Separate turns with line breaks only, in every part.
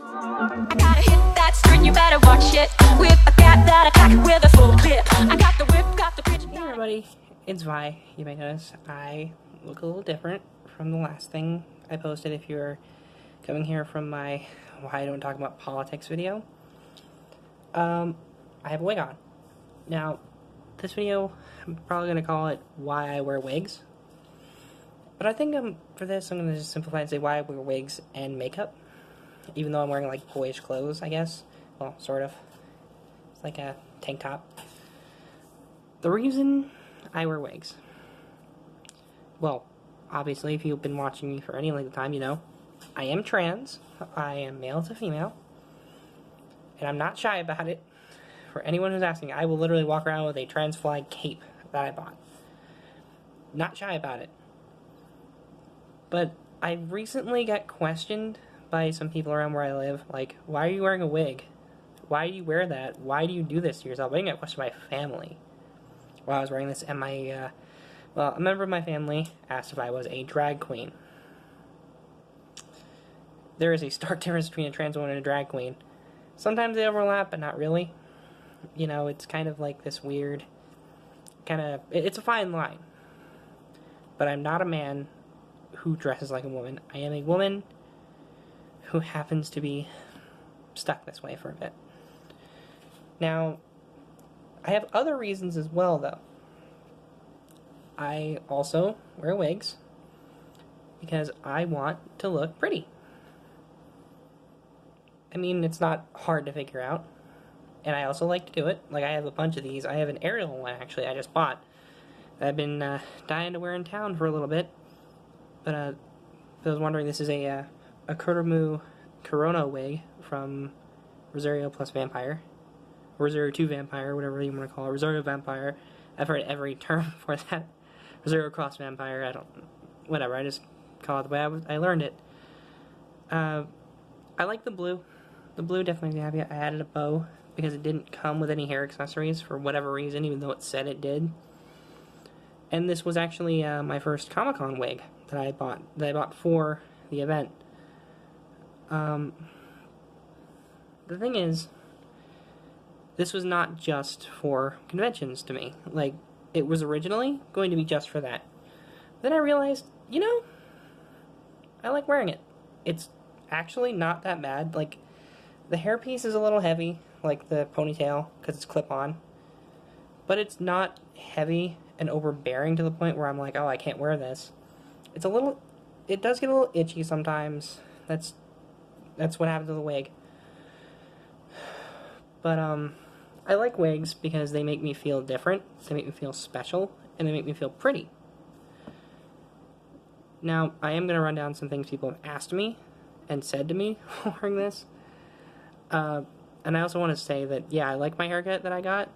I gotta hit that string, you better watch it. With a gap that attack with a full clip. I got the whip, got the bitch.
Hey everybody, it's Vi. You may notice I look a little different from the last thing I posted. If you're coming here from my Why I Don't Talk About Politics video, I have a wig on. Now, this video, I'm probably going to call it Why I Wear Wigs. But I think for this, I'm going to just simplify and say why I wear wigs and makeup. Even though I'm wearing, like, boyish clothes, I guess. Well, sort of. It's like a tank top. The reason I wear wigs. Well, obviously, if you've been watching me for any length of time, you know. I am trans. I am male to female. And I'm not shy about it. For anyone who's asking, I will literally walk around with a trans flag cape that I bought. Not shy about it. But I recently got questioned by some people around where I live, like, why are you wearing a wig? Why do you wear that? Why do you do this to yourself? I even got questioned by family while I was wearing this, and a member of my family asked if I was a drag queen. There is a stark difference between a trans woman and a drag queen. Sometimes they overlap, but not really. You know, it's kind of like this weird, it's a fine line. But I'm not a man who dresses like a woman. I am a woman who happens to be stuck this way for a bit. Now, I have other reasons as well, though. I also wear wigs because I want to look pretty. I mean, it's not hard to figure out. And I also like to do it. Like, I have a bunch of these. I have an aerial one, actually, I just bought. That I've been dying to wear in town for a little bit. But, if I was wondering, this is a Kurumu Corona wig from Rosario plus Vampire. Rosario 2 Vampire, whatever you want to call it. Rosario Vampire. I've heard every term for that. Rosario Cross Vampire, whatever, I just call it the way I learned it. I like the blue. The blue definitely happy. I added a bow because it didn't come with any hair accessories for whatever reason, even though it said it did. And this was actually my first Comic-Con wig that I bought for the event. The thing is, this was not just for conventions to me. Like, it was originally going to be just for that. Then I realized, you know, I like wearing it. It's actually not that bad. Like, the hairpiece is a little heavy, like the ponytail, because it's clip-on. But it's not heavy and overbearing to the point where I'm like, oh, I can't wear this. It does get a little itchy sometimes. That's what happens to the wig. But, I like wigs because they make me feel different, they make me feel special, and they make me feel pretty. Now, I am going to run down some things people have asked me and said to me wearing this. And I also want to say that, yeah, I like my haircut that I got,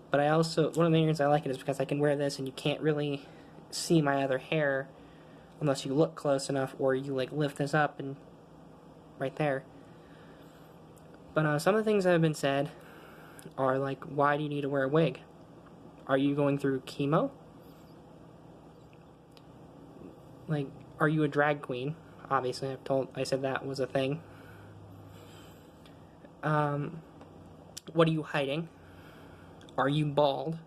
but one of the main reasons I like it is because I can wear this and you can't really see my other hair unless you look close enough or you, like, lift this up and right there. But some of the things that have been said are, like, why do you need to wear a wig? Are you going through chemo? Like, are you a drag queen? Obviously, I said that was a thing. What are you hiding? Are you bald?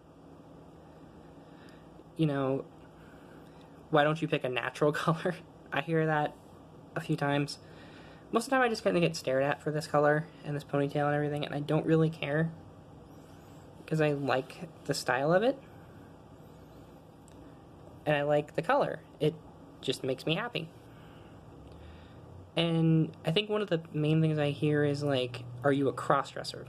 You know, why don't you pick a natural color? I hear that a few times. Most of the time I just kind of get stared at for this color and this ponytail and everything, and I don't really care. Because I like the style of it. And I like the color. It just makes me happy. And I think one of the main things I hear is, like, are you a cross-dresser?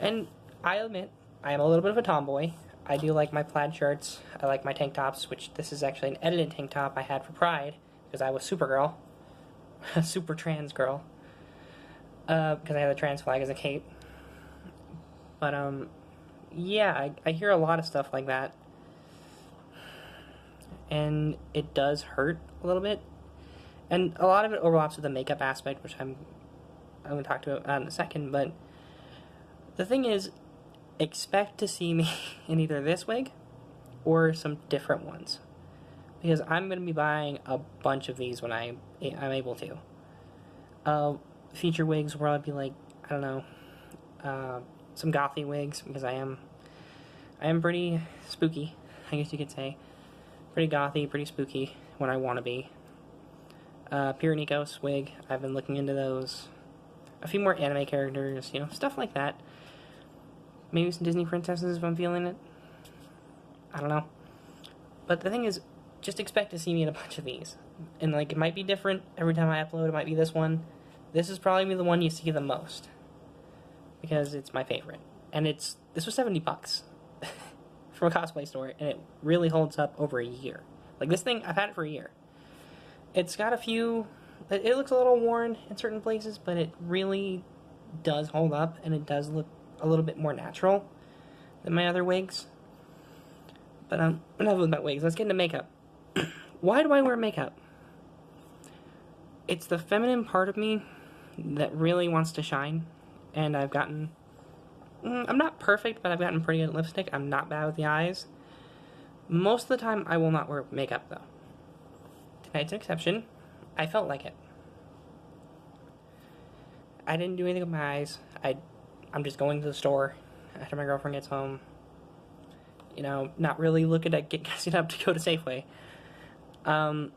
And I admit, I am a little bit of a tomboy. I do like my plaid shirts. I like my tank tops, which this is actually an edited tank top I had for Pride, because I was Supergirl. A super trans girl. Because I had the trans flag as a cape. But, yeah, I hear a lot of stuff like that. And it does hurt a little bit. And a lot of it overlaps with the makeup aspect, which I'm going to talk about in a second. But the thing is, expect to see me in either this wig or some different ones. because I'm going to be buying a bunch of these when I'm able to. Feature wigs where I'll be like, I don't know, some gothy wigs, because I am pretty spooky, I guess you could say. Pretty gothy, pretty spooky when I want to be. Pyrenikos wig, I've been looking into those. A few more anime characters, you know, stuff like that. Maybe some Disney princesses if I'm feeling it. I don't know. But the thing is, just expect to see me in a bunch of these. And, like, it might be different every time I upload. It might be this one. This is probably the one you see the most, because it's my favorite. And this was $70 from a cosplay store, and it really holds up over a year. Like, this thing, I've had it for a year. It's got a few, it looks a little worn in certain places, but it really does hold up, and it does look a little bit more natural than my other wigs. But enough about wigs, let's get into makeup. Why do I wear makeup? It's the feminine part of me that really wants to shine, and I've gotten, I'm not perfect, but I've gotten pretty good at lipstick. I'm not bad with the eyes. Most of the time, I will not wear makeup, though. Tonight's an exception. I felt like it. I didn't do anything with my eyes. I'm just going to the store after my girlfriend gets home. You know, not really looking at getting up to go to Safeway. But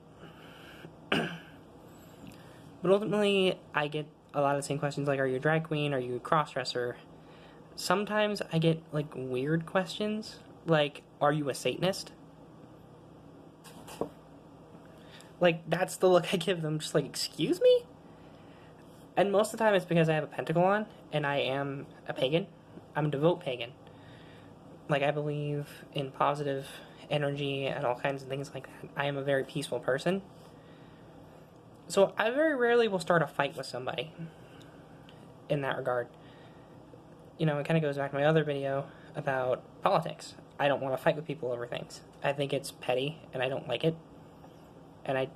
ultimately, I get a lot of the same questions like, are you a drag queen? Are you a crossdresser? Sometimes I get, like, weird questions, like, are you a Satanist? Like, that's the look I give them, just like, excuse me? And most of the time it's because I have a pentacle on, and I am a pagan. I'm a devout pagan. Like, I believe in positive energy and all kinds of things like that. I am a very peaceful person. So I very rarely will start a fight with somebody in that regard. You know, it kind of goes back to my other video about politics. I don't want to fight with people over things. I think it's petty, and I don't like it. And I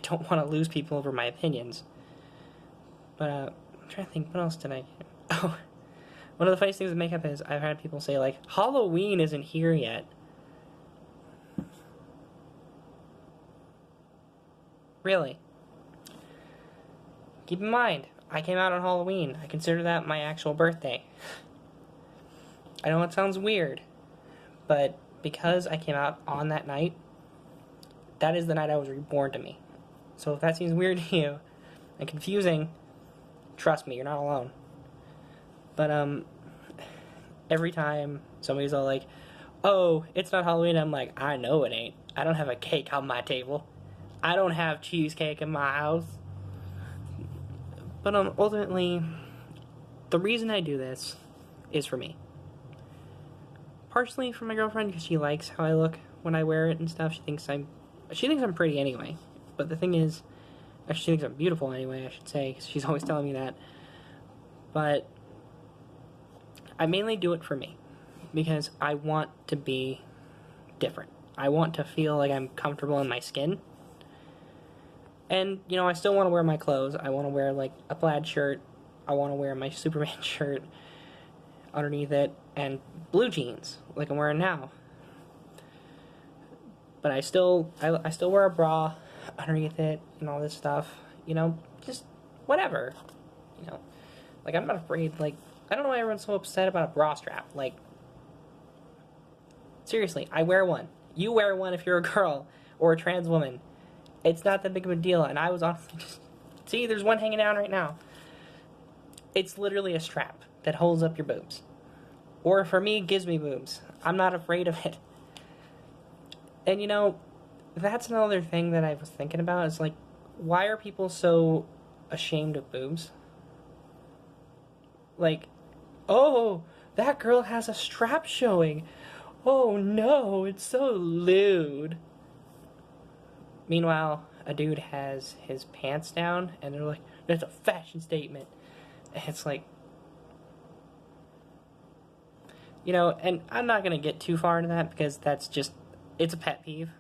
don't want to lose people over my opinions. But, I'm trying to think, what else did I... Oh, one of the funniest things with makeup is I've had people say, like, Halloween isn't here yet. Really? Keep in mind, I came out on Halloween. I consider that my actual birthday. I know it sounds weird, but because I came out on that night, that is the night I was reborn to me. So if that seems weird to you and confusing, trust me, you're not alone. But, every time somebody's all like, oh, it's not Halloween, I'm like, I know it ain't. I don't have a cake on my table. I don't have cheesecake in my house. But, ultimately, the reason I do this is for me. Partially for my girlfriend, because she likes how I look when I wear it and stuff. She thinks I'm pretty anyway. But the thing is, actually, she thinks I'm beautiful anyway, I should say, because she's always telling me that. But I mainly do it for me, because I want to be different. I want to feel like I'm comfortable in my skin. And, you know, I still want to wear my clothes. I want to wear, like, a plaid shirt. I want to wear my Superman shirt underneath it, and blue jeans, like I'm wearing now. But I still wear a bra underneath it and all this stuff. You know, just whatever. You know, like, I'm not afraid. Like, I don't know why everyone's so upset about a bra strap. Like, seriously, I wear one. You wear one if you're a girl or a trans woman. It's not that big of a deal. And I was honestly just... See, there's one hanging down right now. It's literally a strap that holds up your boobs. Or for me, it gives me boobs. I'm not afraid of it. And, you know, that's another thing that I was thinking about. Is, like, why are people so ashamed of boobs? Like, oh, that girl has a strap showing. Oh, no, it's so lewd. Meanwhile, a dude has his pants down, and they're like, that's a fashion statement. And it's like, you know, and I'm not going to get too far into that, because that's just, it's a pet peeve.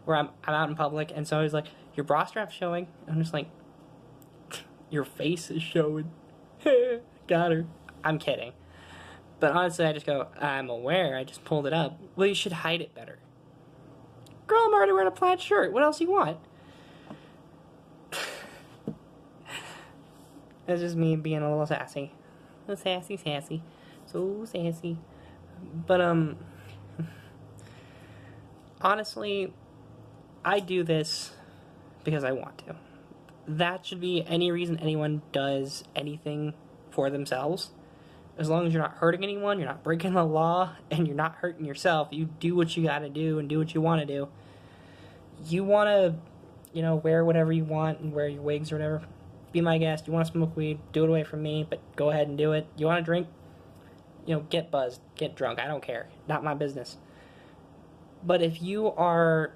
Where I'm out in public, and somebody's like, your bra strap's showing. I'm just like, your face is showing. Got her. I'm kidding. But honestly, I just go, I'm aware, I just pulled it up. Well, you should hide it better. Girl, I'm already wearing a plaid shirt. What else do you want? That's just me being a little sassy. A sassy, sassy. So sassy. But, honestly, I do this because I want to. That should be any reason anyone does anything for themselves. As long as you're not hurting anyone, you're not breaking the law, and you're not hurting yourself, you do what you gotta do and do what you want to do. You want to, you know, wear whatever you want and wear your wigs or whatever. Be my guest. You want to smoke weed, do it away from me, but go ahead and do it. You want to drink, you know, get buzzed, get drunk. I don't care. Not my business. But if you are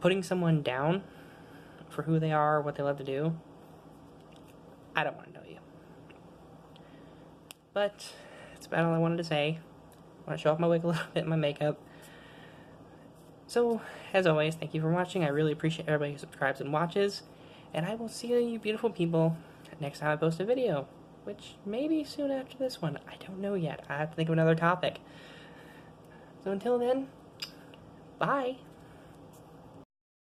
putting someone down for who they are, what they love to do, I don't want to know you. But that's about all I wanted to say. I want to show off my wig a little bit, my makeup. So, as always, thank you for watching. I really appreciate everybody who subscribes and watches. And I will see you beautiful people next time I post a video. Which may be soon after this one. I don't know yet. I have to think of another topic. So until then, bye.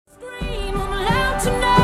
Scream loud tonight.